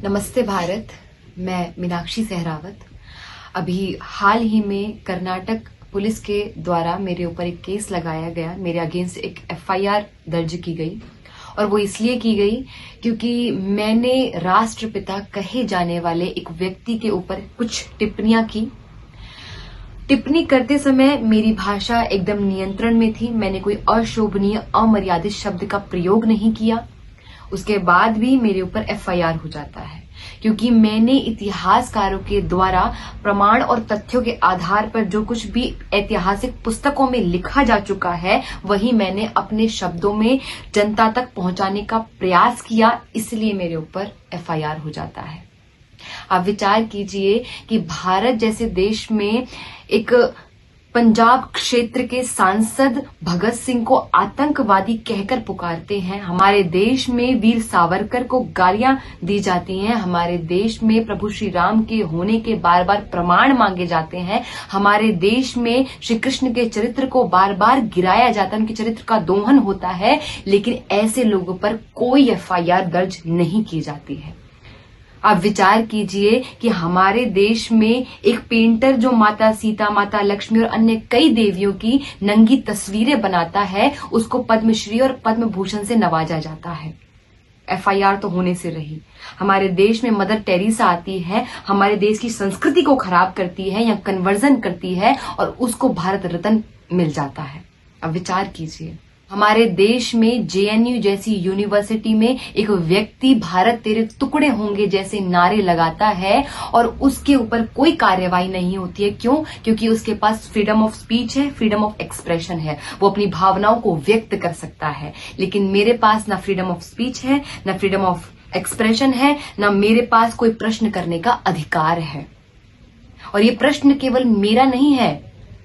नमस्ते भारत। मैं मीनाक्षी सहरावत। अभी हाल ही में कर्नाटक पुलिस के द्वारा मेरे ऊपर एक केस लगाया गया, मेरे अगेंस्ट एक एफआईआर दर्ज की गई और वो इसलिए की गई क्योंकि मैंने राष्ट्रपिता कहे जाने वाले एक व्यक्ति के ऊपर कुछ टिप्पणियां की। टिप्पणी करते समय मेरी भाषा एकदम नियंत्रण में थी। मैंने कोई अशोभनीय अमर्यादित शब्द का प्रयोग नहीं किया। उसके बाद भी मेरे ऊपर एफआईआर हो जाता है क्योंकि मैंने इतिहासकारों के द्वारा प्रमाण और तथ्यों के आधार पर जो कुछ भी ऐतिहासिक पुस्तकों में लिखा जा चुका है वही मैंने अपने शब्दों में जनता तक पहुंचाने का प्रयास किया, इसलिए मेरे ऊपर एफआईआर हो जाता है। आप विचार कीजिए कि भारत जैसे देश में एक पंजाब क्षेत्र के सांसद भगत सिंह को आतंकवादी कहकर पुकारते हैं। हमारे देश में वीर सावरकर को गालियां दी जाती हैं। हमारे देश में प्रभु श्री राम के होने के बार बार प्रमाण मांगे जाते हैं। हमारे देश में श्री कृष्ण के चरित्र को बार बार गिराया जाता है, उनके चरित्र का दोहन होता है, लेकिन ऐसे लोगों पर कोई एफआईआर दर्ज नहीं की जाती है। आप विचार कीजिए कि हमारे देश में एक पेंटर जो माता सीता, माता लक्ष्मी और अन्य कई देवियों की नंगी तस्वीरें बनाता है, उसको पद्मश्री और पद्म भूषण से नवाजा जाता है। एफआईआर तो होने से रही। हमारे देश में मदर टेरेसा आती है, हमारे देश की संस्कृति को खराब करती है या कन्वर्जन करती है और उसको भारत रत्न मिल जाता है। अब विचार कीजिए, हमारे देश में जेएनयू जैसी यूनिवर्सिटी में एक व्यक्ति भारत तेरे टुकड़े होंगे जैसे नारे लगाता है और उसके ऊपर कोई कार्रवाई नहीं होती है। क्यों? क्योंकि उसके पास फ्रीडम ऑफ स्पीच है, फ्रीडम ऑफ एक्सप्रेशन है, वो अपनी भावनाओं को व्यक्त कर सकता है। लेकिन मेरे पास ना फ्रीडम ऑफ स्पीच है, ना फ्रीडम ऑफ एक्सप्रेशन है, ना मेरे पास कोई प्रश्न करने का अधिकार है। और ये प्रश्न केवल मेरा नहीं है,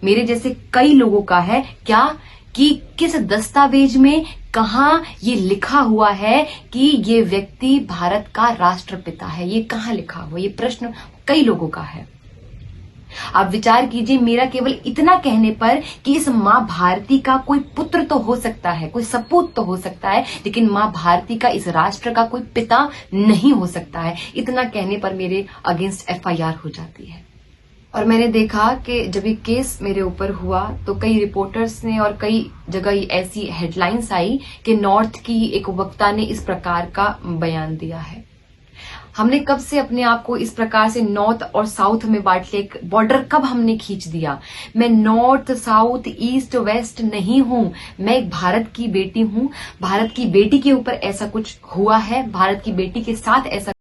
मेरे जैसे कई लोगों का है। क्या कि किस दस्तावेज में कहां ये लिखा हुआ है कि ये व्यक्ति भारत का राष्ट्रपिता है? ये कहां लिखा हुआ? ये प्रश्न कई लोगों का है। आप विचार कीजिए, मेरा केवल इतना कहने पर कि इस मां भारती का कोई पुत्र तो हो सकता है, कोई सपूत तो हो सकता है, लेकिन मां भारती का इस राष्ट्र का कोई पिता नहीं हो सकता है, इतना कहने पर मेरे अगेंस्ट एफआईआर हो जाती है। और मैंने देखा कि जब ये केस मेरे ऊपर हुआ तो कई रिपोर्टर्स ने और कई जगह ऐसी हेडलाइंस आई कि नॉर्थ की एक वक्ता ने इस प्रकार का बयान दिया है। हमने कब से अपने आप को इस प्रकार से नॉर्थ और साउथ में बांट लिया? बॉर्डर कब हमने खींच दिया? मैं नॉर्थ, साउथ, ईस्ट, वेस्ट नहीं हूं। मैं एक भारत की बेटी हूं। भारत की बेटी के ऊपर ऐसा कुछ हुआ है, भारत की बेटी के साथ ऐसा